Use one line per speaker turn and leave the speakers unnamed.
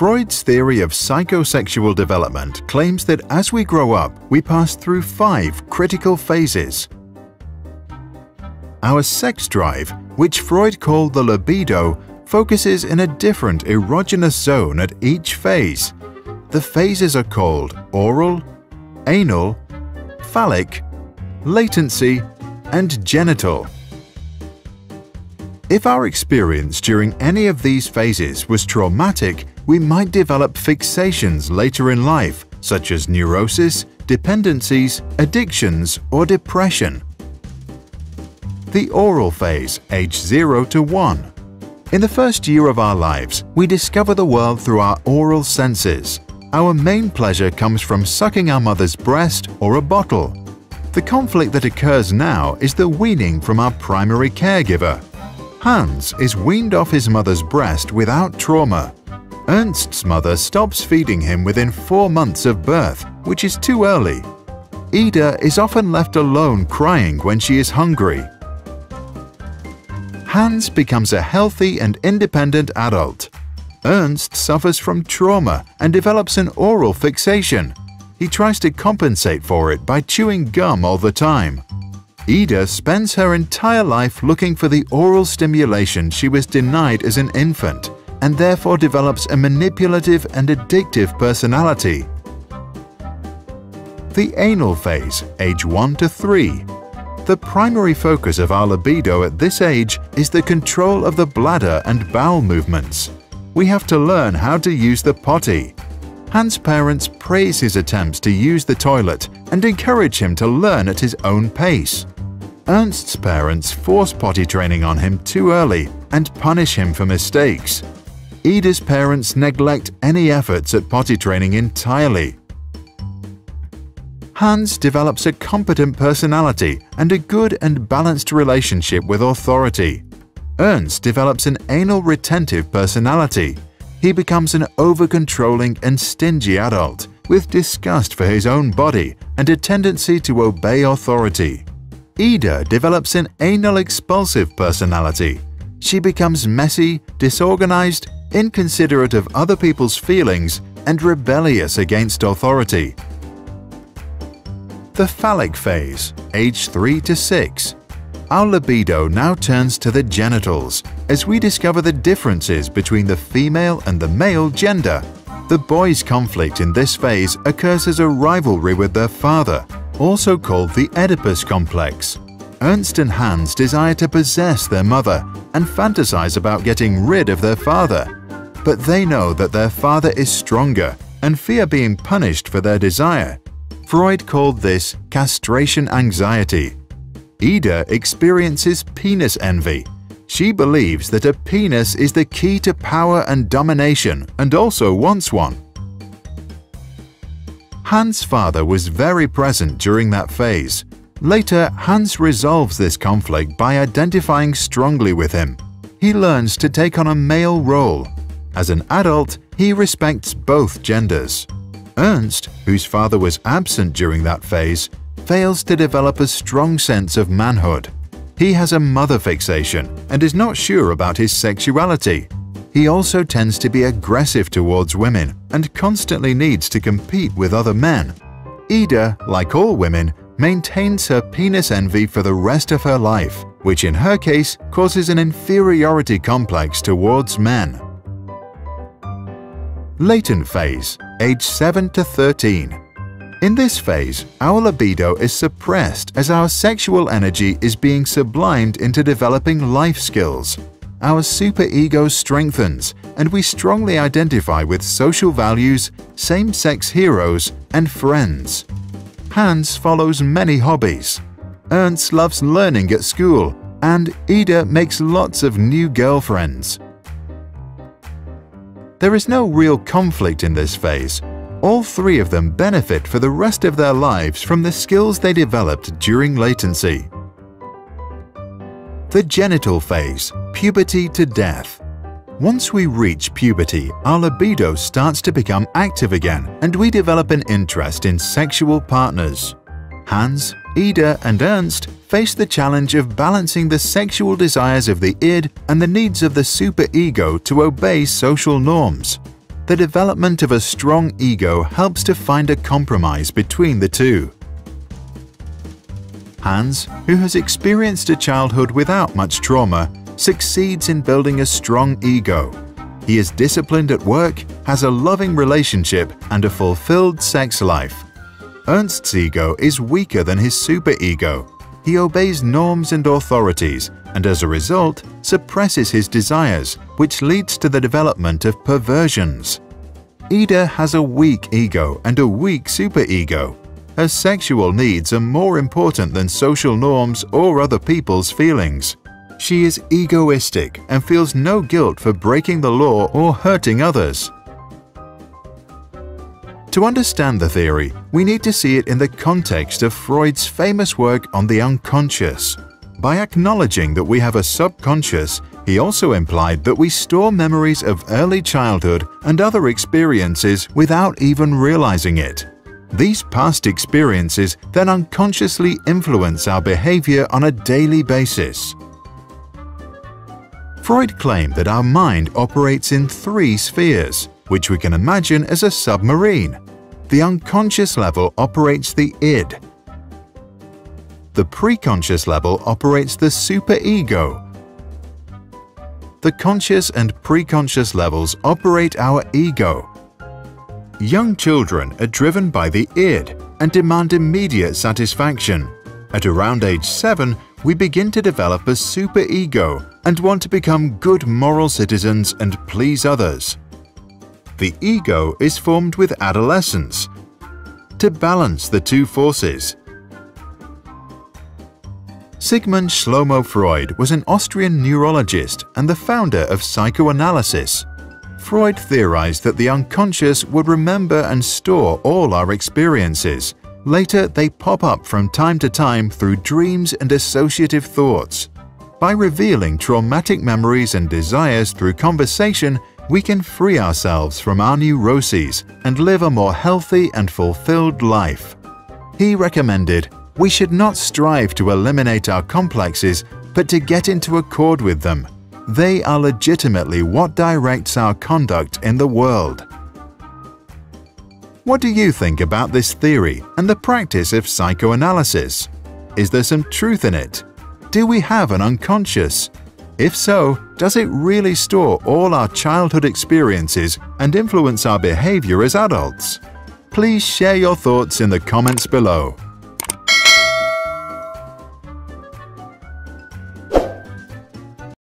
Freud's theory of psychosexual development claims that as we grow up, we pass through 5 critical phases. Our sex drive, which Freud called the libido, focuses in a different erogenous zone at each phase. The phases are called oral, anal, phallic, latency, and genital. If our experience during any of these phases was traumatic, we might develop fixations later in life, such as neurosis, dependencies, addictions, or depression. The oral phase, age 0 to 1. In the first year of our lives, we discover the world through our oral senses. Our main pleasure comes from sucking our mother's breast or a bottle. The conflict that occurs now is the weaning from our primary caregiver. Hans is weaned off his mother's breast without trauma. Ernst's mother stops feeding him within 4 months of birth, which is too early. Ida is often left alone crying when she is hungry. Hans becomes a healthy and independent adult. Ernst suffers from trauma and develops an oral fixation. He tries to compensate for it by chewing gum all the time. Ida spends her entire life looking for the oral stimulation she was denied as an infant, and therefore develops a manipulative and addictive personality. The anal phase, age 1 to 3. The primary focus of our libido at this age is the control of the bladder and bowel movements. We have to learn how to use the potty. Hans' parents praise his attempts to use the toilet and encourage him to learn at his own pace. Ernst's parents force potty training on him too early and punish him for mistakes. Ida's parents neglect any efforts at potty training entirely. Hans develops a competent personality and a good and balanced relationship with authority. Ernst develops an anal retentive personality. He becomes an over-controlling and stingy adult with disgust for his own body and a tendency to obey authority. Ida develops an anal expulsive personality. She becomes messy, disorganized, inconsiderate of other people's feelings, and rebellious against authority. The phallic phase, age 3 to 6. Our libido now turns to the genitals as we discover the differences between the female and the male gender. The boys' conflict in this phase occurs as a rivalry with their father, also called the Oedipus complex. Ernst and Hans desire to possess their mother and fantasize about getting rid of their father. But they know that their father is stronger and fear being punished for their desire. Freud called this castration anxiety. Ida experiences penis envy. She believes that a penis is the key to power and domination and also wants one. Hans' father was very present during that phase. Later, Hans resolves this conflict by identifying strongly with him. He learns to take on a male role. As an adult, he respects both genders. Ernst, whose father was absent during that phase, fails to develop a strong sense of manhood. He has a mother fixation and is not sure about his sexuality. He also tends to be aggressive towards women and constantly needs to compete with other men. Ida, like all women, maintains her penis envy for the rest of her life, which in her case causes an inferiority complex towards men. Latent phase, age 7 to 13. In this phase, our libido is suppressed as our sexual energy is being sublimed into developing life skills. Our superego strengthens, and we strongly identify with social values, same-sex heroes, and friends. Hans follows many hobbies. Ernst loves learning at school, and Ida makes lots of new girlfriends. There is no real conflict in this phase. All 3 of them benefit for the rest of their lives from the skills they developed during latency. The genital phase, puberty to death. Once we reach puberty, our libido starts to become active again and we develop an interest in sexual partners. Hans, Ida, and Ernst face the challenge of balancing the sexual desires of the id and the needs of the superego to obey social norms. The development of a strong ego helps to find a compromise between the two. Hans, who has experienced a childhood without much trauma, succeeds in building a strong ego. He is disciplined at work, has a loving relationship, and a fulfilled sex life. Ernst's ego is weaker than his superego. He obeys norms and authorities, and as a result, suppresses his desires, which leads to the development of perversions. Ida has a weak ego and a weak superego. Her sexual needs are more important than social norms or other people's feelings. She is egoistic and feels no guilt for breaking the law or hurting others. To understand the theory, we need to see it in the context of Freud's famous work on the unconscious. By acknowledging that we have a subconscious, he also implied that we store memories of early childhood and other experiences without even realizing it. These past experiences then unconsciously influence our behavior on a daily basis. Freud claimed that our mind operates in 3 spheres, which we can imagine as a submarine. The unconscious level operates the id. The preconscious level operates the superego. The conscious and preconscious levels operate our ego. Young children are driven by the id and demand immediate satisfaction. At around age 7, we begin to develop a superego and want to become good moral citizens and please others. The ego is formed with adolescence to balance the two forces. Sigmund Shlomo Freud was an Austrian neurologist and the founder of psychoanalysis. Freud theorized that the unconscious would remember and store all our experiences. Later, they pop up from time to time through dreams and associative thoughts. By revealing traumatic memories and desires through conversation, we can free ourselves from our neuroses and live a more healthy and fulfilled life. He recommended, we should not strive to eliminate our complexes, but to get into accord with them. They are legitimately what directs our conduct in the world. What do you think about this theory and the practice of psychoanalysis? Is there some truth in it? Do we have an unconscious? If so, does it really store all our childhood experiences and influence our behavior as adults? Please share your thoughts in the comments below.